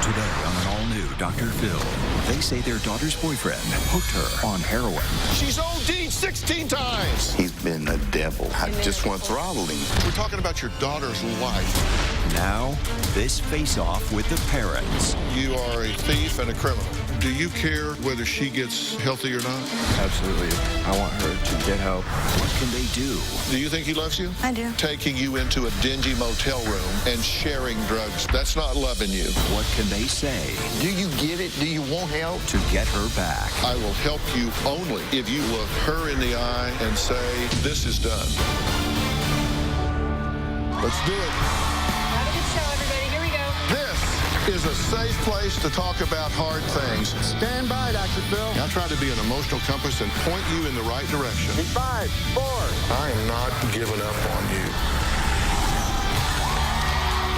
Today on an all-new Dr. Phil, they say their daughter's boyfriend hooked her on heroin. She's OD'd 16 times. He's been a devil. I just want to throttle him. We're talking about your daughter's life. Now, this face-off with the parents. You are a thief and a criminal. Do you care whether she gets healthy or not? Absolutely. I want her to get help. What can they do? Do you think he loves you? I do. Taking you into a dingy motel room and sharing drugs, that's not loving you. What can they say Do you get it? Do you want help? to get her back? I will help you only if you look her in the eye and say, this is done. Let's do it. Have a good show, everybody. Here we go. This is a safe place to talk about hard things. Stand by, Dr. Phil. I try to be an emotional compass and point you in the right direction. In 5, 4. I am not giving up on you.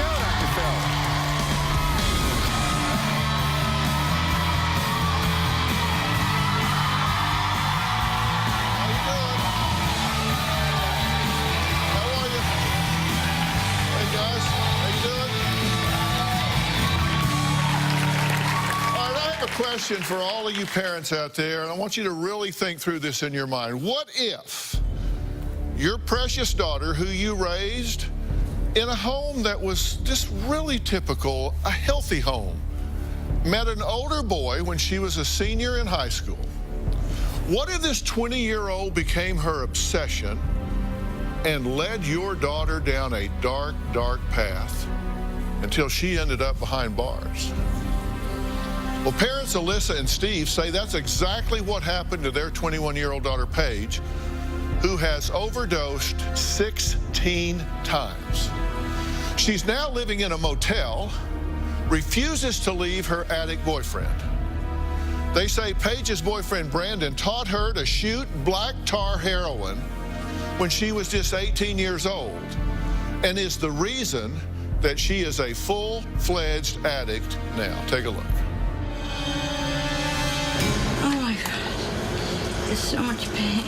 Go, Dr. Phil. How you doing? How are you? Hey, guys. How you doing? All right, I have a question for all of you parents out there, and I want you to really think through this in your mind. What if your precious daughter, who you raised in a home that was just really typical, a healthy home, met an older boy when she was a senior in high school? What if this 20-year-old became her obsession and led your daughter down a dark, dark path until she ended up behind bars? Well, parents Alyssa and Steve say that's exactly what happened to their 21-year-old daughter, Paige, who has overdosed 16 times. She's now living in a motel, refuses to leave her addict boyfriend. They say Paige's boyfriend, Brandon, taught her to shoot black tar heroin when she was just 18 years old, and is the reason that she is a full-fledged addict now. Take a look. Oh my God. There's so much pain.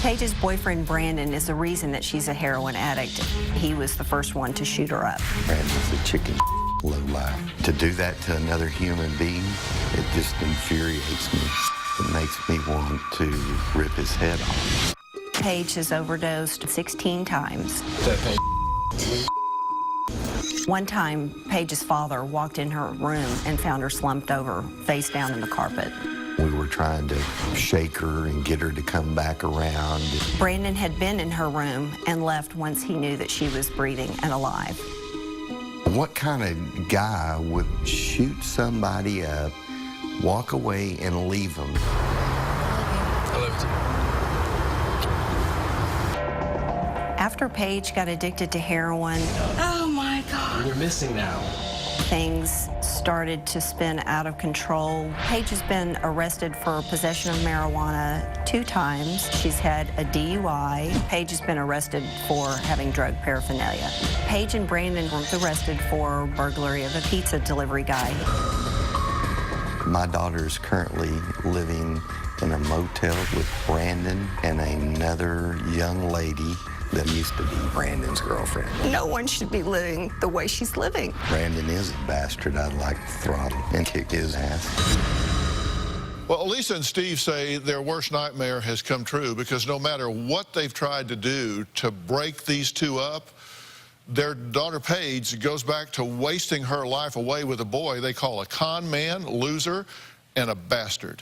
Paige's boyfriend, Brandon, is the reason that she's a heroin addict. He was the first one to shoot her up. Brandon's a chicken lowlife. To do that to another human being, it just infuriates me. It makes me want to rip his head off. Paige has overdosed 16 times. One time, Paige's father walked in her room and found her slumped over, face down in the carpet. We were trying to shake her and get her to come back around. Brandon had been in her room and left once he knew that she was breathing and alive. What kind of guy would shoot somebody up, walk away, and leave them? I love After Paige got addicted to heroin, Oh my God. you. You're missing now. things started to spin out of control. Paige has been arrested for possession of marijuana 2 times. She's had a DUI. Paige has been arrested for having drug paraphernalia. Paige and Brandon were arrested for burglary of a pizza delivery guy. My daughter is currently living in a motel with Brandon and another young lady that used to be Brandon's girlfriend. No one should be living the way she's living. Brandon is a bastard. I'd like to throttle and kick his ass. Well, Elisa and Steve say their worst nightmare has come true because no matter what they've tried to do to break these two up, their daughter Paige goes back to wasting her life away with a boy they call a con man, loser, and a bastard.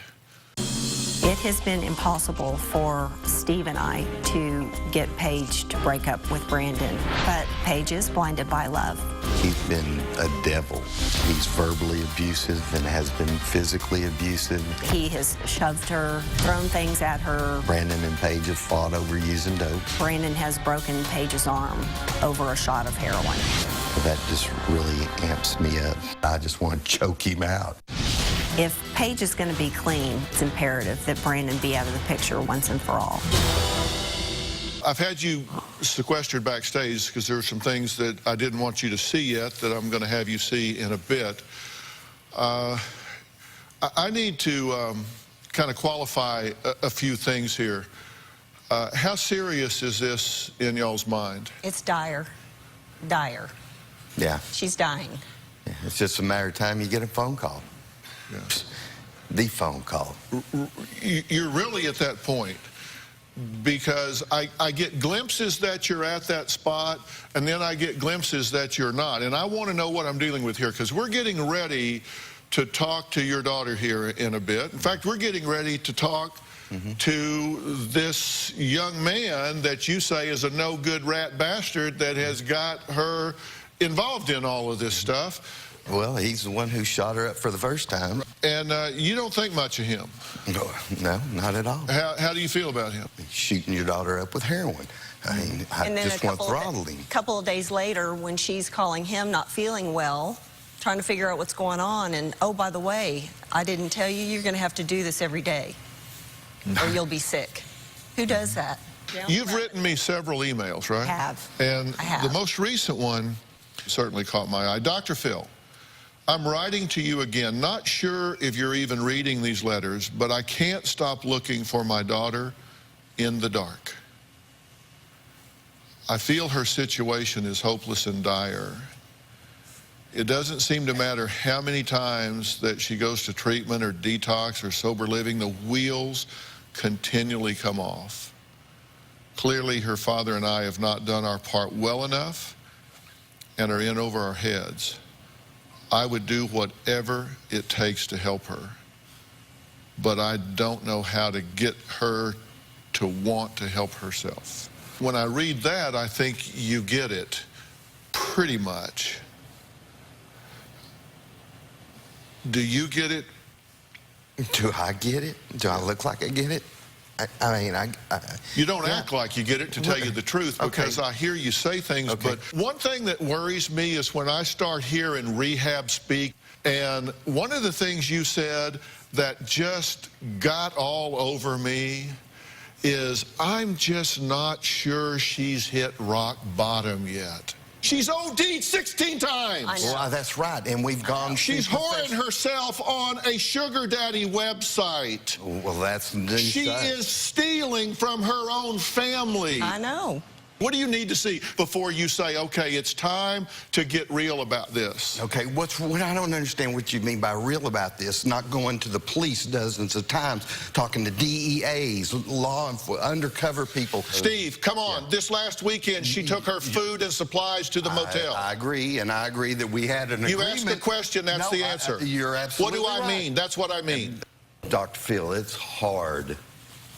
It has been impossible for Steve and I to get Paige to break up with Brandon, but Paige is blinded by love. He's been a devil. He's verbally abusive and has been physically abusive. He has shoved her, thrown things at her. Brandon and Paige have fought over using dope. Brandon has broken Paige's arm over a shot of heroin. That just really amps me up. I just want to choke him out. If Paige is going to be clean, it's imperative that Brandon be out of the picture once and for all. I've had you sequestered backstage because there are some things that I didn't want you to see yet that I'm going to have you see in a bit. I need to kind of qualify a few things here. How serious is this in y'all's mind? It's dire. Dire. Yeah. She's dying. It's just a matter of time you get a phone call. Yeah. The phone call. You're really at that point, because I get glimpses that you're at that spot, and then I get glimpses that you're not. And I want to know what I'm dealing with here, because we're getting ready to talk to your daughter here in a bit. In fact, we're getting ready to talk to this young man that you say is a no-good rat bastard that has got her involved in all of this stuff. Well, he's the one who shot her up for the first time. And you don't think much of him. No, not at all. How do you feel about him? Shooting your daughter up with heroin. I mean, I And then just want throttling. a couple of days later, when she's calling him not feeling well, trying to figure out what's going on, and oh, by the way, I didn't tell you, you're going to have to do this every day, or you'll be sick. Who does that? You've written me several emails, right? I have. And I have. the most recent one certainly caught my eye. Dr. Phil, I'm writing to you again, not sure if you're even reading these letters, but I can't stop looking for my daughter in the dark. I feel her situation is hopeless and dire. It doesn't seem to matter how many times that she goes to treatment or detox or sober living, the wheels continually come off. Clearly, her father and I have not done our part well enough and are in over our heads. I would do whatever it takes to help her, but I don't know how to get her to want to help herself. When I read that, I think you get it pretty much. Do you get it? Do I get it? Do I look like I get it? You don't act like you get it, to tell you the truth, because I hear you say things, but one thing that worries me is when I start hearing rehab speak, and one of the things you said that just got all over me is, I'm just not sure she's hit rock bottom yet. She's OD'd 16 times. I know. Well, that's right, and we've gone... She's whoring herself on a sugar daddy website. Well, that's new She stuff. is stealing from her own family. I know. What do you need to see before you say, okay, it's time to get real about this? Okay, what I don't understand what you mean by real about this, not going to the police dozens of times, talking to DEAs, law enforcement, undercover people. Steve, come on. Yeah. This last weekend, she took her food and supplies to the motel. I agree, and I agree that we had an agreement. You asked the question, that's the answer. You're absolutely right. right. What do I mean? That's what I mean. Dr. Phil, it's hard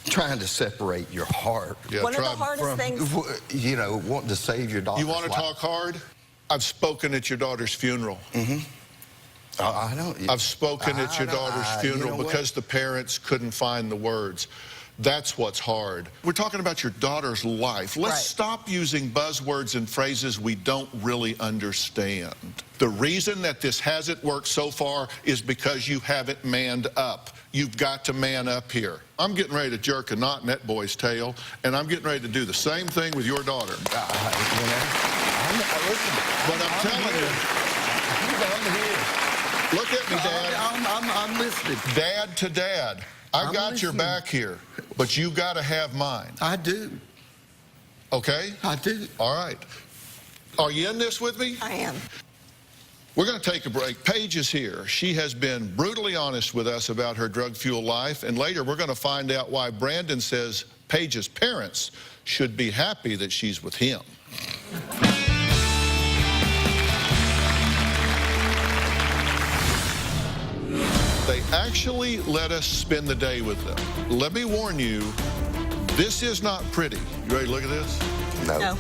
trying to separate your heart. Yeah, One of the hardest things... You know, wanting to save your daughter's You want to talk hard? I've spoken at your daughter's funeral. I don't... I've spoken at your daughter's funeral because the parents couldn't find the words. That's what's hard. We're talking about your daughter's life. Let's stop using buzzwords and phrases we don't really understand. The reason that this hasn't worked so far is because you haven't manned up. You've got to man up here. I'm getting ready to jerk a knot in that boy's tail, and I'm getting ready to do the same thing with your daughter. Listen, But I'm telling you, I'm here. look at me, Dad. I'm listening. Dad to dad. I got your back here, but you got to have mine. I do. Okay? I do. All right. Are you in this with me? I am. We're going to take a break. Paige is here. She has been brutally honest with us about her drug-fueled life, and later we're going to find out why Brandon says Paige's parents should be happy that she's with him. They actually let us spend the day with them. Let me warn you, this is not pretty. You ready to look at this? No.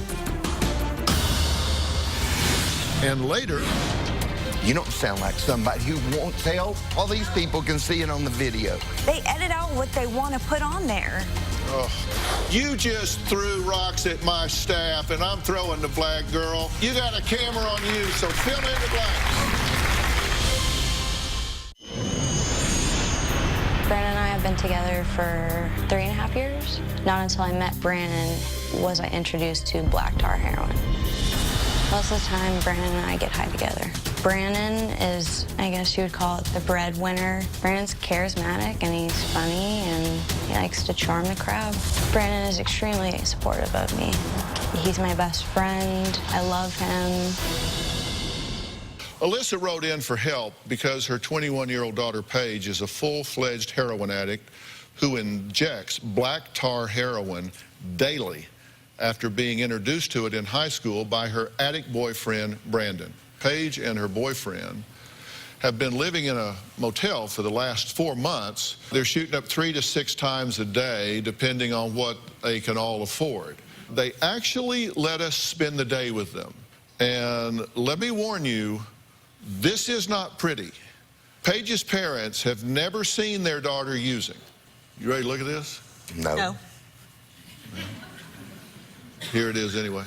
And later... You don't sound like somebody who won't tell. All these people can see it on the video. They edit out what they want to put on there. Oh, you just threw rocks at my staff, and I'm throwing the flag, girl. You got a camera on you, so fill in the blanks. Brandon and I have been together for 3.5 years. Not until I met Brandon was I introduced to black tar heroin. Most of the time, Brandon and I get high together. Brandon is, I guess you would call it, the breadwinner. Brandon's charismatic and he's funny and he likes to charm the crowd. Brandon is extremely supportive of me. He's my best friend. I love him. Alyssa wrote in for help because her 21-year-old daughter, Paige, is a full-fledged heroin addict who injects black tar heroin daily after being introduced to it in high school by her addict boyfriend, Brandon. Paige and her boyfriend have been living in a motel for the last 4 months. They're shooting up 3 to 6 times a day, depending on what they can all afford. They actually let us spend the day with them. And let me warn you, this is not pretty. Paige's parents have never seen their daughter using. You ready to look at this? No. No. Here it is anyway.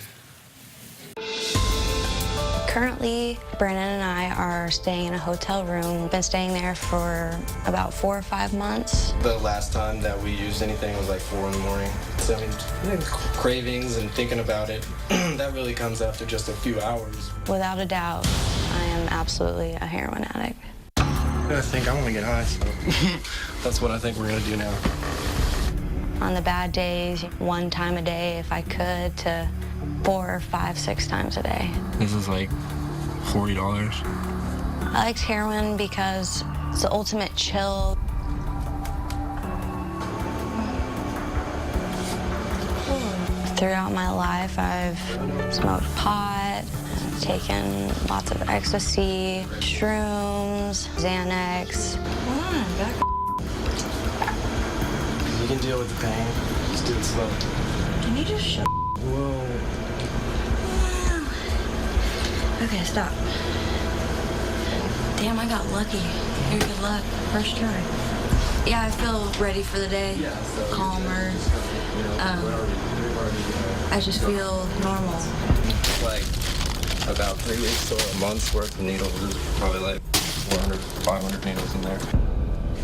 Currently, Brandon and I are staying in a hotel room. Been staying there for about 4 or 5 months. The last time that we used anything was like 4 in the morning. So, I mean, cravings and thinking about it, that really comes after just a few hours. Without a doubt, I am absolutely a heroin addict. I think I want to get high, so that's what I think we're going to do now. On the bad days, 1 time a day if I could, to 4, 5, 6 times a day. This is like $40. I liked heroin because it's the ultimate chill. Throughout my life, I've smoked pot, taken lots of ecstasy, shrooms, Xanax. You can deal with the pain. Just do it slow. Can you just shut? Whoa. Okay, stop. Damn, I got lucky. Here, good luck. First try. Yeah, I feel ready for the day. Calmer. I just feel normal. Like about 3 weeks or a month's worth of needles. There's probably like 400, 500 needles in there.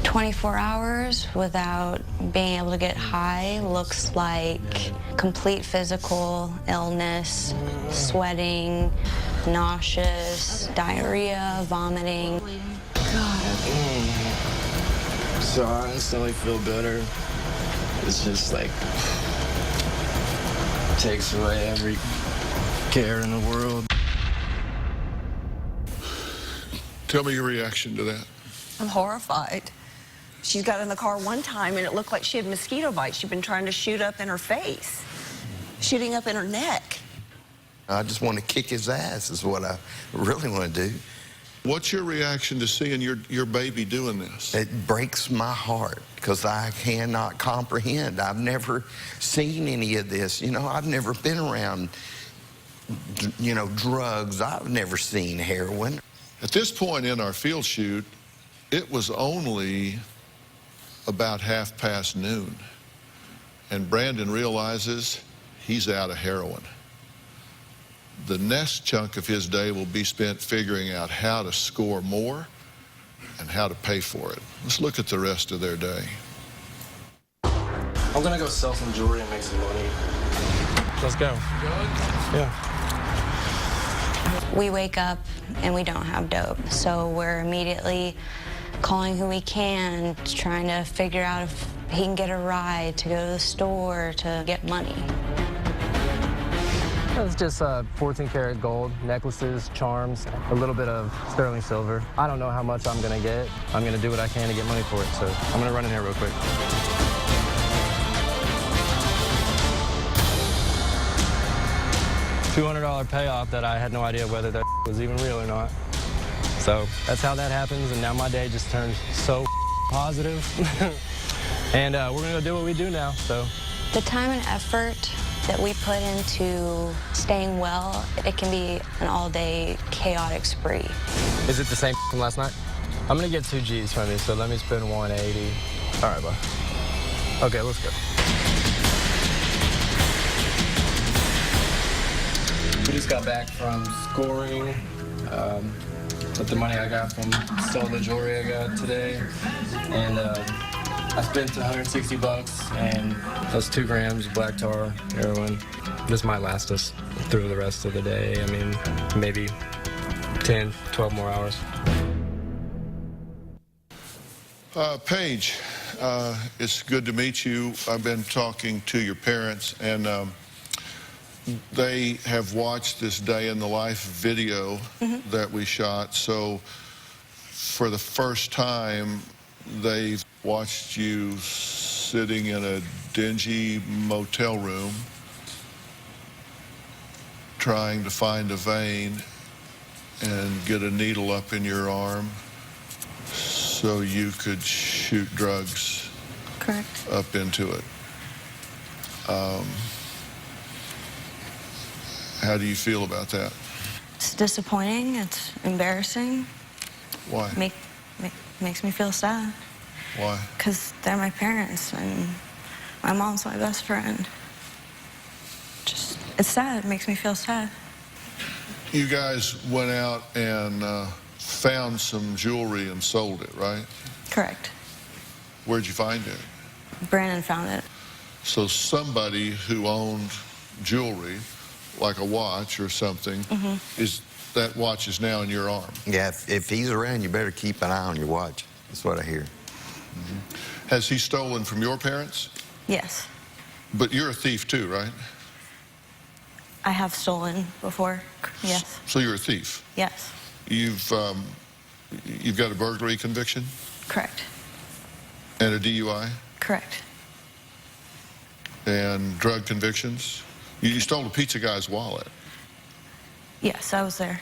24 hours without being able to get high looks like complete physical illness, sweating, nauseous, diarrhea, vomiting. So I instantly feel better. It's just like takes away every care in the world. Tell me your reaction to that. I'm horrified. She got in the car one time and it looked like she had mosquito bites. She'd been trying to shoot up in her face, shooting up in her neck. I just want to kick his ass is what I really want to do. What's your reaction to seeing your baby doing this? It breaks my heart because I cannot comprehend. I've never seen any of this. You know, I've never been around, you know, drugs. I've never seen heroin. At this point in our field shoot, it was only about noon, and Brandon realizes he's out of heroin. The next chunk of his day will be spent figuring out how to score more and how to pay for it. Let's look at the rest of their day. I'm gonna go sell some jewelry and make some money. Let's go. Yeah. We wake up and we don't have dope, so we're immediately calling who we can, trying to figure out if he can get a ride to go to the store to get money. It's just 14-karat gold, necklaces, charms, a little bit of sterling silver. I don't know how much I'm gonna get. I'm gonna do what I can to get money for it, so I'm gonna run in here real quick. $200 payoff that I had no idea whether that was even real or not. So that's how that happens, and now my day just turns so positive. And we're gonna go do what we do now, so. The time and effort that we put into staying well, it can be an all-day chaotic spree. Is it the same from last night? I'm gonna get 2 G's from you, so let me spend 180. All right, bud. Okay, let's go. We just got back from scoring with the money I got from selling the jewelry I got today, and I spent $160, and that's 2 grams of black tar heroin. This might last us through the rest of the day. I mean, maybe 10, 12 more hours. Paige, it's good to meet you. I've been talking to your parents, and They have watched this day in the life video that we shot, so for the first time, they've watched you sitting in a dingy motel room trying to find a vein and get a needle up in your arm so you could shoot drugs Correct. up into it. How do you feel about that? It's disappointing. It's embarrassing. Why? Makes me feel sad. Why? Because they're my parents and my mom's my best friend. Just, it's sad. It makes me feel sad. You guys went out and found some jewelry and sold it, right? Correct. Where'd you find it? Brandon found it. So somebody who owned jewelry, like a watch or something, that watch is now in your arm. Yeah, if he's around, you better keep an eye on your watch. That's what I hear. Has he stolen from your parents? Yes. But you're a thief too, right? I have stolen before. Yes. So you're a thief. Yes. You've got a burglary conviction Correct. and a DUI Correct. and drug convictions. You stole a pizza guy's wallet. Yes, I was there.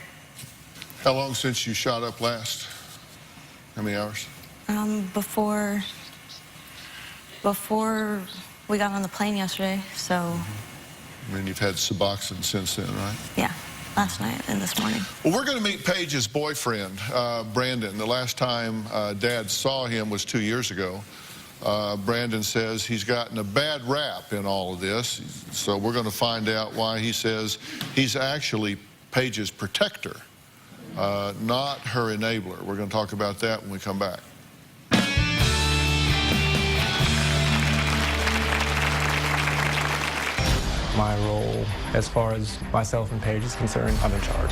How long since you shot up last? How many hours? Before we got on the plane yesterday, so I mean, you've had Suboxone since then, right? yeah, last night and this morning. Well, we're going to meet Paige's boyfriend, Brandon. The last time Dad saw him was 2 years ago. Brandon says he's gotten a bad rap in all of this, so we're going to find out why he says he's actually Paige's protector, not her enabler. We're going to talk about that when we come back. My role, as far as myself and Paige is concerned, I'm in charge.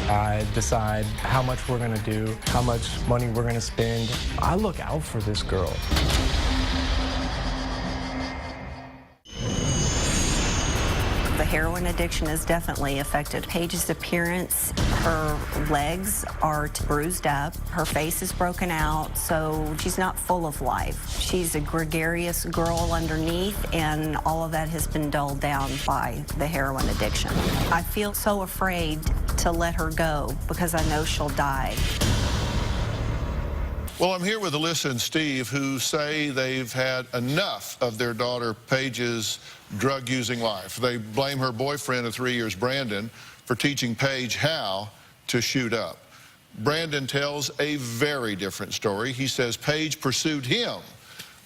I decide how much we're gonna do, how much money we're gonna spend. I look out for this girl. The heroin addiction has definitely affected Paige's appearance. Her legs are bruised up. Her face is broken out, so she's not full of life. She's a gregarious girl underneath, and all of that has been dulled down by the heroin addiction. I feel so afraid to let her go because I know she'll die. Well, I'm here with Alyssa and Steve, who say they've had enough of their daughter Paige's drug-using life. They blame her boyfriend of 3 years, Brandon, for teaching Paige how to shoot up. Brandon tells a very different story. He says Paige pursued him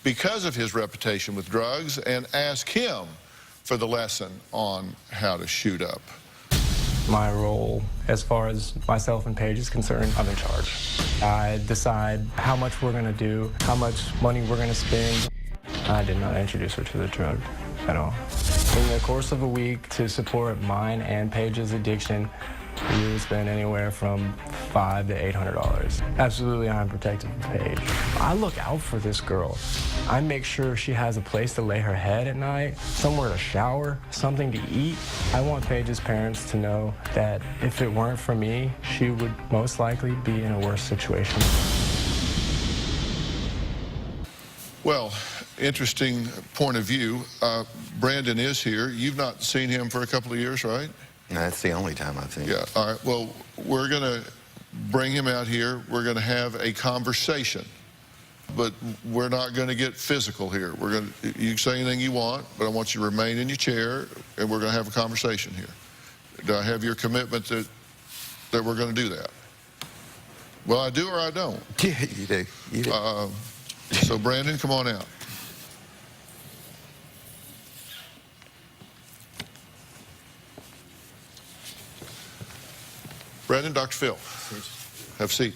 because of his reputation with drugs and asked him for the lesson on how to shoot up. My role, as far as myself and Paige is concerned, I'm in charge. I decide how much we're gonna do, how much money we're gonna spend. I did not introduce her to the drug at all. In the course of a week, to support mine and Paige's addiction, we would spend anywhere from $500 to $800. Absolutely, I'm protective of Paige. I look out for this girl. I make sure she has a place to lay her head at night, somewhere to shower, something to eat. I want Paige's parents to know that if it weren't for me, she would most likely be in a worse situation. Well, interesting point of view. Brandon is here. You've not seen him for a couple of years, right? No, that's the only time I've seen him. Yeah, all right. Well, we're going to bring him out here. We're going to have a conversation, but we're not going to get physical here. We're going to, you can say anything you want, but I want you to remain in your chair, and we're going to have a conversation here. Do I have your commitment that we're going to do that? Well, I do or I don't. Yeah, you do. You do. So, Brandon, come on out. Brandon, Dr. Phil, have a seat.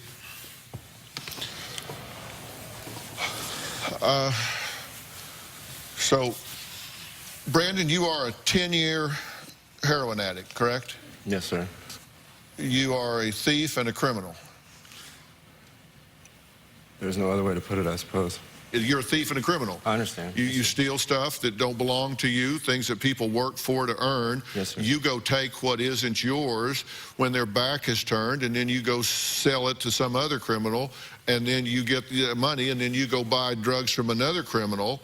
So, Brandon, you are a 10-year heroin addict, correct? Yes, sir. You are a thief and a criminal. There's no other way to put it, I suppose. You're a thief and a criminal. I understand. You steal stuff that don't belong to you, things that people work for to earn. Yes, sir. You go take what isn't yours when their back is turned, and then you go sell it to some other criminal, and then you get the money, and then you go buy drugs from another criminal,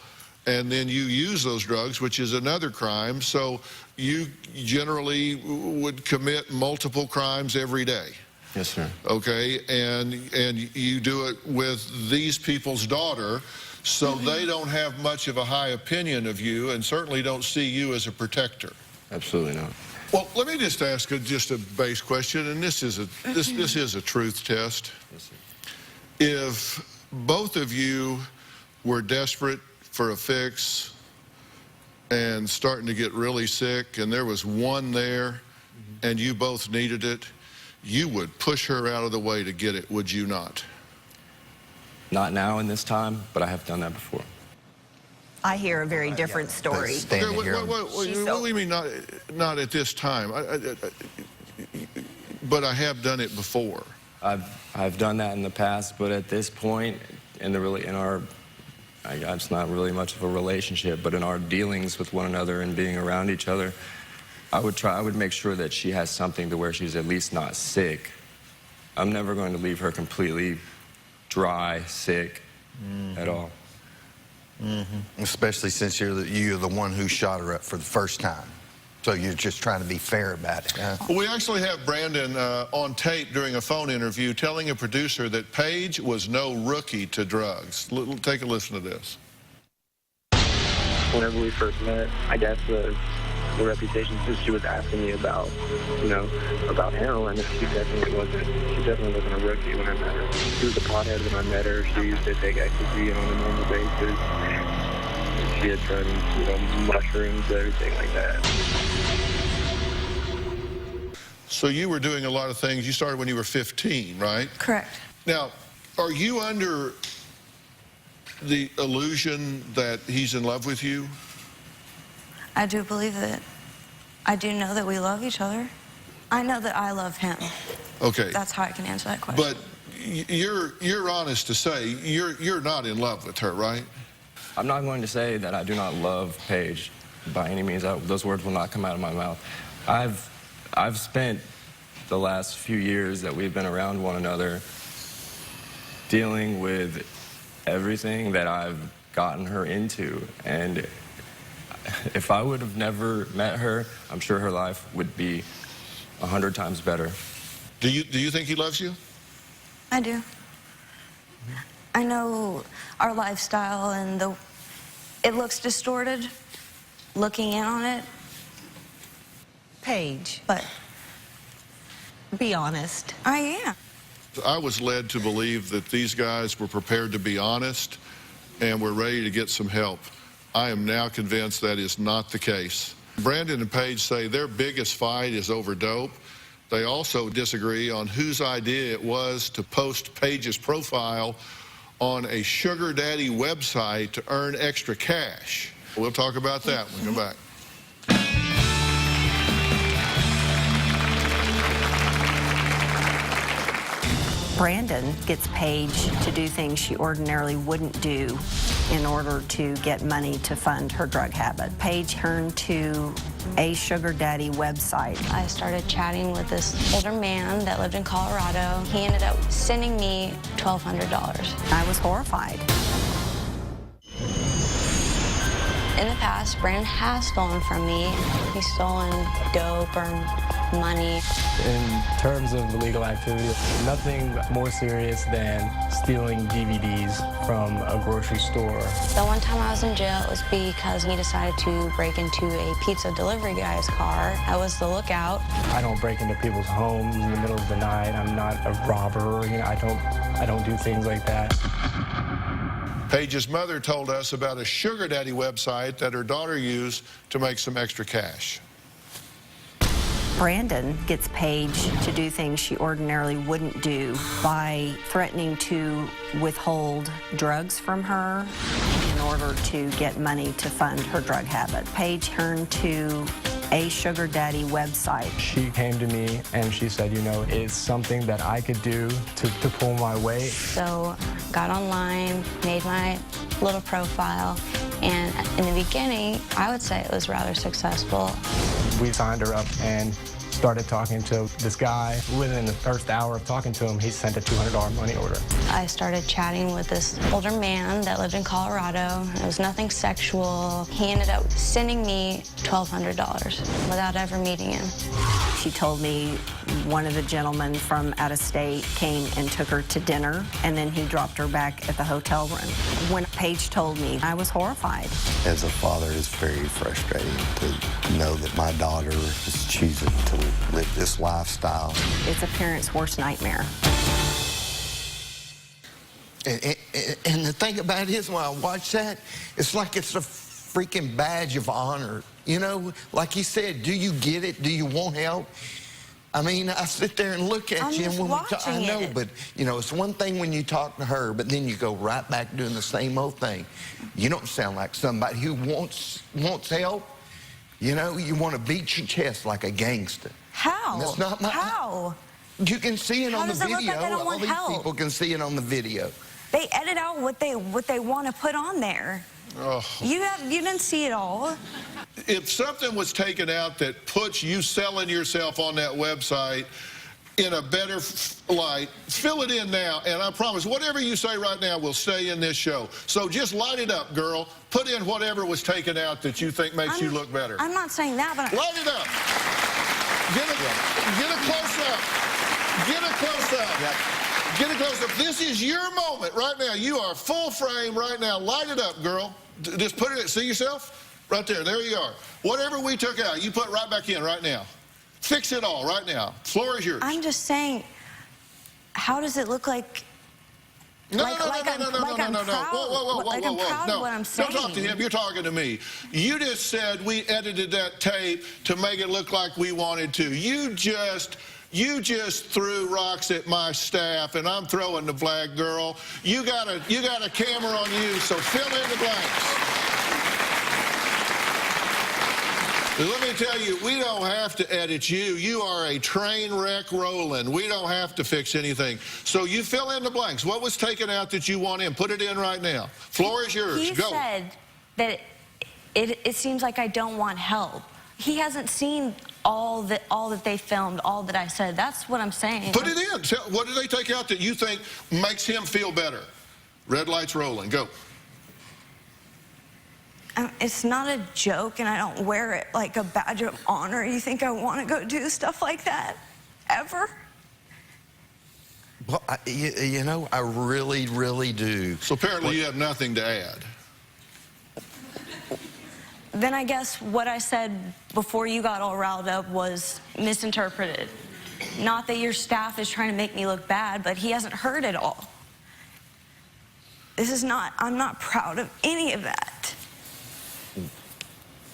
and then you use those drugs, which is another crime. So you generally would commit multiple crimes every day. Yes, sir. Okay, and you do it with these people's daughter, so they don't have much of a high opinion of you, and certainly don't see you as a protector. Absolutely not. Well, let me just ask just a base question, and this is a truth test. Yes, sir. If both of you were desperate for a fix and starting to get really sick, and there was one there, and you both needed it, you would push her out of the way to get it, would you not? Not now in this time, but I have done that before. I hear a very different story. Okay, what do you mean not at this time? But I have done it before. I've done that in the past, but at this point, it's not really much of a relationship, but in our dealings with one another and being around each other, I would make sure that she has something to where she's at least not sick. I'm never going to leave her completely dry, sick, at all. Especially since you're the one who shot her up for the first time. So you're just trying to be fair about it, huh? We actually have Brandon on tape during a phone interview telling a producer that Paige was no rookie to drugs. Take a listen to this. Whenever we first met, I guess the reputation, since she was asking me about, about heroin, she definitely wasn't a rookie when I met her. She was a pothead when I met her. She used to take ecstasy on a normal basis. She had done, mushrooms, everything like that. So you were doing a lot of things. You started when you were 15, right? Correct. Now, are you under the illusion that he's in love with you? I do believe that. I do know that we love each other. I know that I love him. Okay. That's how I can answer that question. But you're honest to say you're not in love with her, right? I'm not going to say that I do not love Paige by any means. Those words will not come out of my mouth. I've spent the last few years that we've been around one another dealing with everything that I've gotten her into, and if I would have never met her, I'm sure her life would be 100 times better. Do you think he loves you? I do. I know our lifestyle and it looks distorted looking in on it. Paige, but be honest. I am. I was led to believe that these guys were prepared to be honest and were ready to get some help. I am now convinced that is not the case. Brandon and Paige say their biggest fight is over dope. They also disagree on whose idea it was to post Paige's profile on a sugar daddy website to earn extra cash. We'll talk about that when we come back. Brandon gets Paige to do things she ordinarily wouldn't do in order to get money to fund her drug habit. Paige turned to a sugar daddy website. I started chatting with this older man that lived in Colorado. He ended up sending me $1,200. I was horrified. In the past, Brandon has stolen from me. He's stolen dope or money. In terms of illegal activity, nothing more serious than stealing DVDs from a grocery store. The one time I was in jail, it was because he decided to break into a pizza delivery guy's car. I was the lookout. I don't break into people's homes in the middle of the night. I'm not a robber. I don't do things like that. Paige's mother told us about a sugar daddy website that her daughter used to make some extra cash. Brandon gets Paige to do things she ordinarily wouldn't do by threatening to withhold drugs from her in order to get money to fund her drug habit. Paige turned to a sugar daddy website. She came to me and she said, it's something that I could do to pull my weight. So got online, made my little profile. And in the beginning, I would say it was rather successful. We signed her up and started talking to this guy. Within the first hour of talking to him, he sent a $200 money order. I started chatting with this older man that lived in Colorado. It was nothing sexual. He ended up sending me $1,200 without ever meeting him. She told me one of the gentlemen from out of state came and took her to dinner, and then he dropped her back at the hotel room. When Paige told me, I was horrified. As a father, it's very frustrating to know that my daughter is choosing to live this lifestyle. It's a parent's worst nightmare. And the thing about it is, when I watch that, it's like it's a freaking badge of honor. You know, like he said, do you get it? Do you want help? I mean, I sit there and look at you, and when I know, but you know, it's one thing when you talk to her, but then you go right back doing the same old thing. You don't sound like somebody who wants help. You know, you want to beat your chest like a gangster. How? And that's not my. How? You can see it on the does it look video. like I don't All want these help? people can see it on the video. They edit out what they want to put on there. Oh. You didn't see it all. If something was taken out that puts you selling yourself on that website in a better light, fill it in now, and I promise whatever you say right now will stay in this show. So just light it up, girl. Put in whatever was taken out that you think makes you look better. I'm not saying that, but Light it up. Get a close-up. Get a close-up. Yep. Get a close-up. This is your moment right now. You are full frame right now. Light it up, girl. Just put it in. See yourself? Right there. There you are. Whatever we took out, you put right back in right now. Fix it all right now. Floor is yours. I'm just saying, how does it look like? No. I'm proud Whoa. of what I'm saying. Don't talk to him. You're talking to me. You just said we edited that tape to make it look like we wanted to. You just threw rocks at my staff, and I'm throwing the flag, girl. You got a camera on you, so fill in the blanks. Let me tell you, we don't have to edit you. You are a train wreck rolling. We don't have to fix anything. So you fill in the blanks. What was taken out that you want in? Put it in right now. Floor is yours. He Go. said that it seems like I don't want help. He hasn't seen all that they filmed, all that I said. That's what I'm saying. Put it in. What did they take out that you think makes him feel better? Red lights rolling. Go. It's not a joke, and I don't wear it like a badge of honor. You think I want to go do stuff like that? Ever? Well, you know, I really, really do. So apparently you have nothing to add. Then I guess what I said before you got all riled up was misinterpreted. Not that your staff is trying to make me look bad, but he hasn't heard it all. I'm not proud of any of that.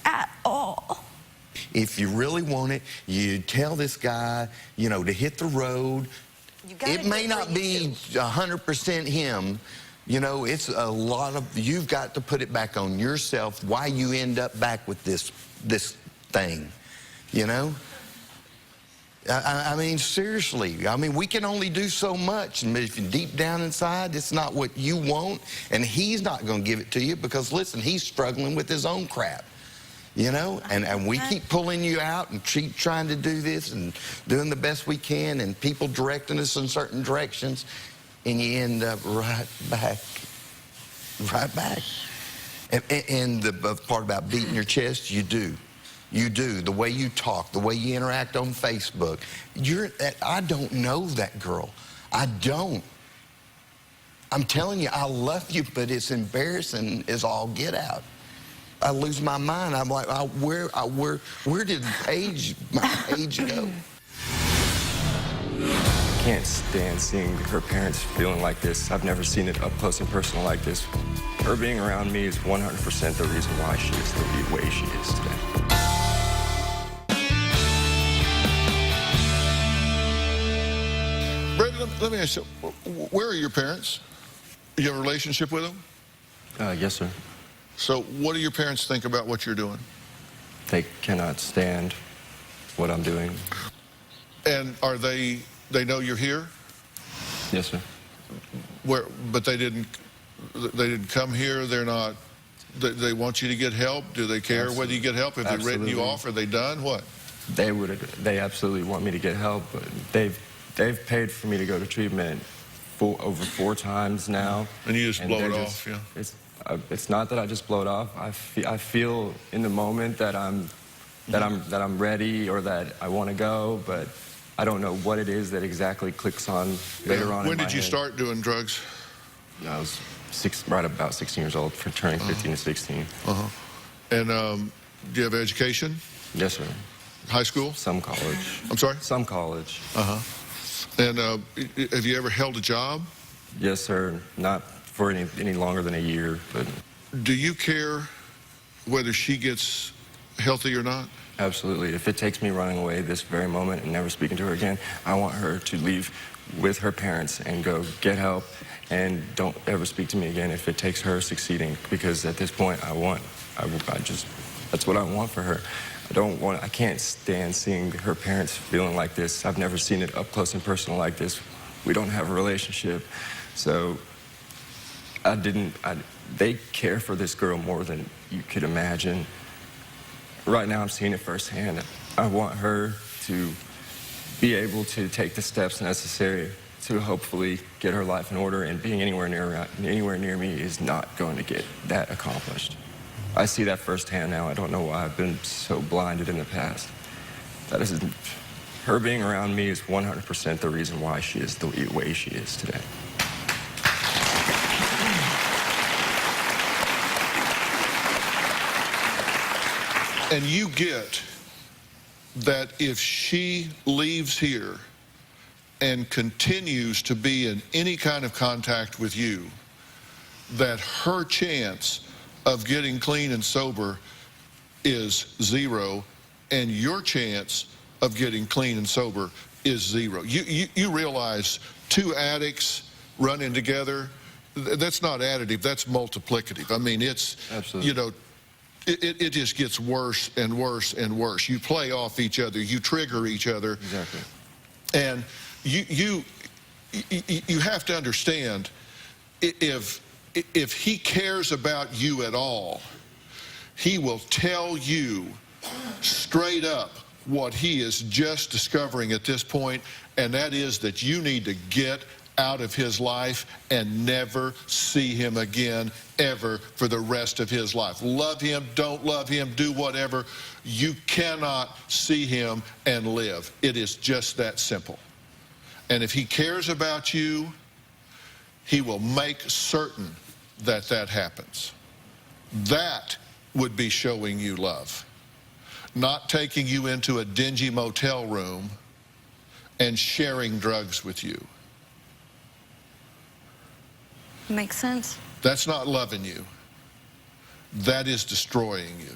At all. If you really want it, you tell this guy, you know, to hit the road. It may not be 100% him. You know, it's a lot of, you've got to put it back on yourself why you end up back with this thing, you know? I mean, seriously, I mean, we can only do so much, and if you're deep down inside, it's not what you want, and he's not going to give it to you because, listen, he's struggling with his own crap. You know, and we keep pulling you out and keep trying to do this and doing the best we can, and people directing us in certain directions, and you end up right back. And the part about beating your chest, you do. You do. The way you talk, the way you interact on Facebook. I don't know that girl. I don't. I'm telling you, I love you, but it's embarrassing as all get out. I lose my mind. I'm like, where did my page go? I can't stand seeing her parents feeling like this. I've never seen it up close and personal like this. Her being around me is 100% the reason why she is the way she is today. Brandon, let me ask you, where are your parents? You have a relationship with them? Yes, sir. So what do your parents think about what you're doing? They cannot stand what I'm doing. And they know you're here? Yes, sir. But they didn't They didn't come here. They're not. They want you to get help. Do they care Absolutely. whether you get help? If they've written you off, are they done? What? They absolutely want me to get help, but they've paid for me to go to treatment over 4 times now. And you just blow it off, yeah? It's not that I just blow it off. I feel in the moment that I'm ready or that I want to go, but I don't know what it is that exactly clicks on later on. When did you start doing drugs? I was right about 16 years old, for turning 15 to 16. And do you have education? Yes, sir. High school? Some college. I'm sorry? Some college. And have you ever held a job? Yes, sir. Not for any longer than a year, but... Do you care whether she gets healthy or not? Absolutely. If it takes me running away this very moment and never speaking to her again, I want her to leave with her parents and go get help and don't ever speak to me again if it takes her succeeding, because at this point that's what I want for her. I can't stand seeing her parents feeling like this. I've never seen it up close and personal like this. We don't have a relationship. So they care for this girl more than you could imagine. Right now I'm seeing it firsthand. I want her to be able to take the steps necessary to hopefully get her life in order, and being anywhere near me is not going to get that accomplished. I see that firsthand now. I don't know why I've been so blinded in the past. Her being around me is 100% the reason why she is the way she is today. And you get that if she leaves here and continues to be in any kind of contact with you, that her chance of getting clean and sober is 0, and your chance of getting clean and sober is 0. You realize 2 addicts running together, that's not additive, that's multiplicative. I mean, it's, absolutely. You know, it just gets worse and worse and worse. You play off each other, you trigger each other. Exactly. And you have to understand, if he cares about you at all, he will tell you straight up what he is just discovering at this point, and that is that you need to get out of his life and never see him again, ever, for the rest of his life. Love him, don't love him, do whatever. You cannot see him and live. It is just that simple. And if he cares about you, he will make certain that that happens. That would be showing you love. Not taking you into a dingy motel room and sharing drugs with you. Makes sense. That's not loving you. That is destroying you.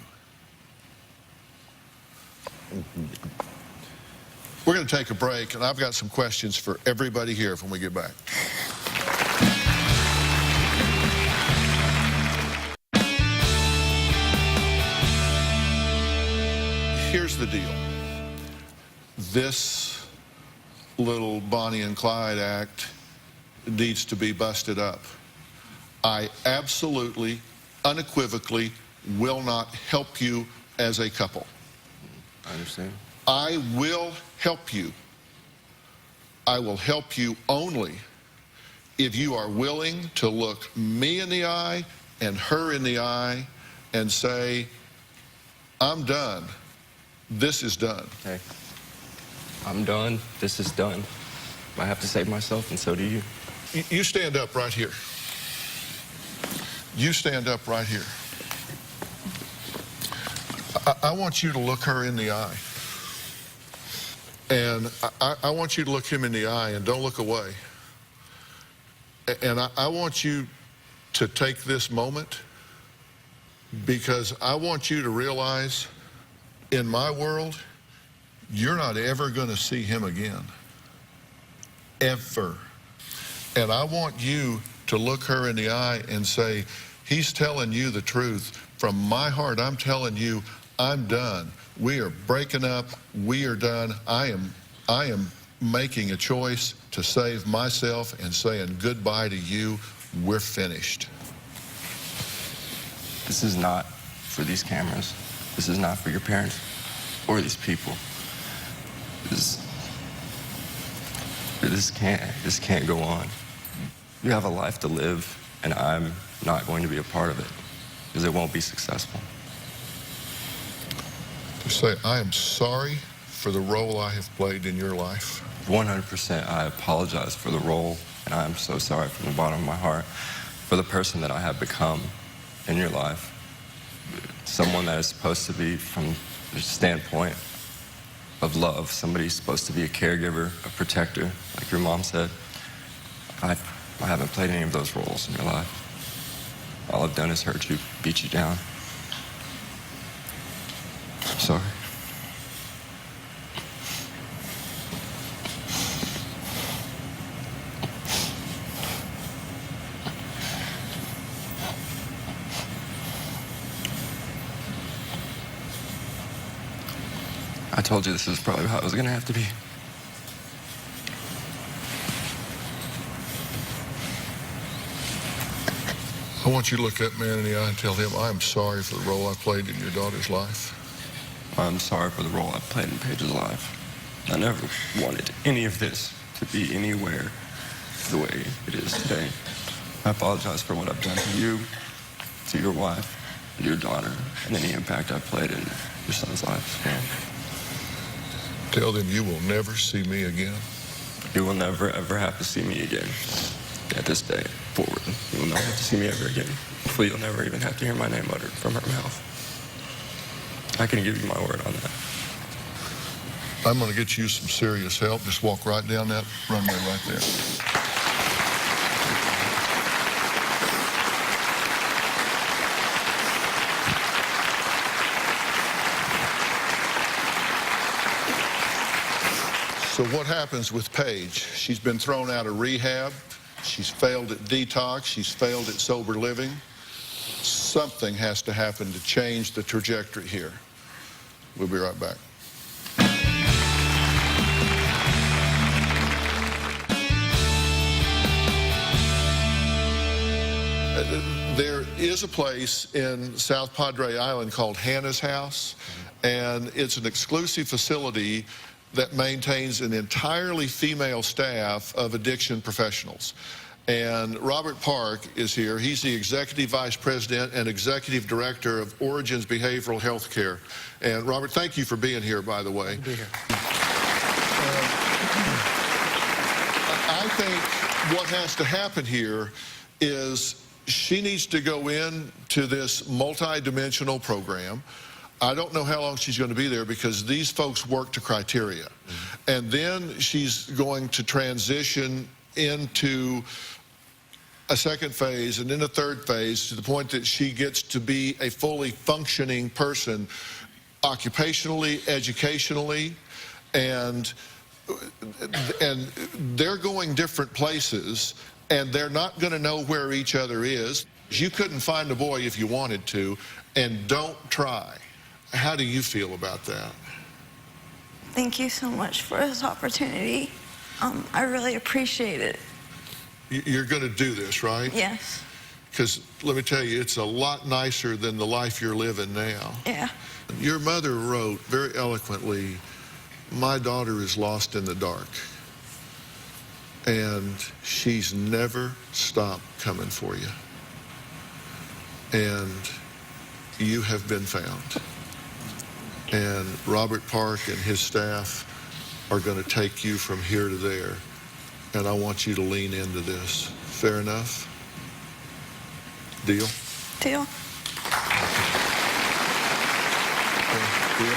We're going to take a break, and I've got some questions for everybody here when we get back. Here's the deal. This little Bonnie and Clyde act needs to be busted up. I absolutely, unequivocally will not help you as a couple. I understand. I will help you. I will help you only if you are willing to look me in the eye and her in the eye and say, I'm done. This is done. Okay. I'm done. This is done. I have to save myself, and so do you. You stand up right here. You stand up right here. I want you to look her in the eye. And I want you to look him in the eye and don't look away. And I want you to take this moment, because I want you to realize, in my world, you're not ever going to see him again. Ever. And I want you to look her in the eye and say, he's telling you the truth. From my heart, I'm telling you, I'm done. We are breaking up. We are done. I am making a choice to save myself and saying goodbye to you. We're finished. This is not for these cameras. This is not for your parents or these people. This can't go on. You have a life to live, and I'm not going to be a part of it because it won't be successful. Just say, I am sorry for the role I have played in your life. 100%, I apologize for the role, and I am so sorry from the bottom of my heart for the person that I have become in your life. Someone that is supposed to be, from the standpoint of love, somebody who's supposed to be a caregiver, a protector, like your mom said. I haven't played any of those roles in your life. All I've done is hurt you, beat you down. I'm sorry. I told you this is probably how it was going to have to be. I want you to look that man in the eye and tell him, I am sorry for the role I played in your daughter's life. I'm sorry for the role I played in Paige's life. I never wanted any of this to be anywhere the way it is today. I apologize for what I've done to you, to your wife, and your daughter, and any impact I've played in your son's life. Tell them you will never see me again. You will never, ever have to see me again. At this day forward, you will never have to see me ever again. Hopefully you'll never even have to hear my name uttered from her mouth. I can give you my word on that. I'm going to get you some serious help. Just walk right down that runway right there. So what happens with Paige? She's been thrown out of rehab. She's failed at detox. She's failed at sober living. Something has to happen to change the trajectory here. We'll be right back. There is a place in South Padre Island called Hannah's House, and it's an exclusive facility that maintains an entirely female staff of addiction professionals. And Robert Park is here. He's the Executive Vice President and Executive Director of Origins Behavioral Health Care. And Robert, thank you for being here, by the way. Be here. I think what has to happen here is she needs to go into this multi-dimensional program. I don't know how long she's going to be there because these folks work to criteria. And then she's going to transition into a second phase and then a third phase to the point that she gets to be a fully functioning person occupationally, educationally, and they're going different places and they're not going to know where each other is. You couldn't find a boy if you wanted to, and don't try. How do you feel about that? Thank you so much for this opportunity. I really appreciate it. You're going to do this, right? Yes. Because let me tell you, it's a lot nicer than the life you're living now. Yeah. Your mother wrote very eloquently, my daughter is lost in the dark. And she's never stopped coming for you. And you have been found. And Robert Park and his staff are going to take you from here to there. And I want you to lean into this. Fair enough? Deal? Deal. Deal?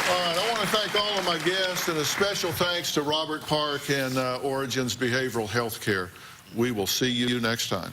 All right, I want to thank all of my guests and a special thanks to Robert Park and Origins Behavioral Health Care. We will see you next time.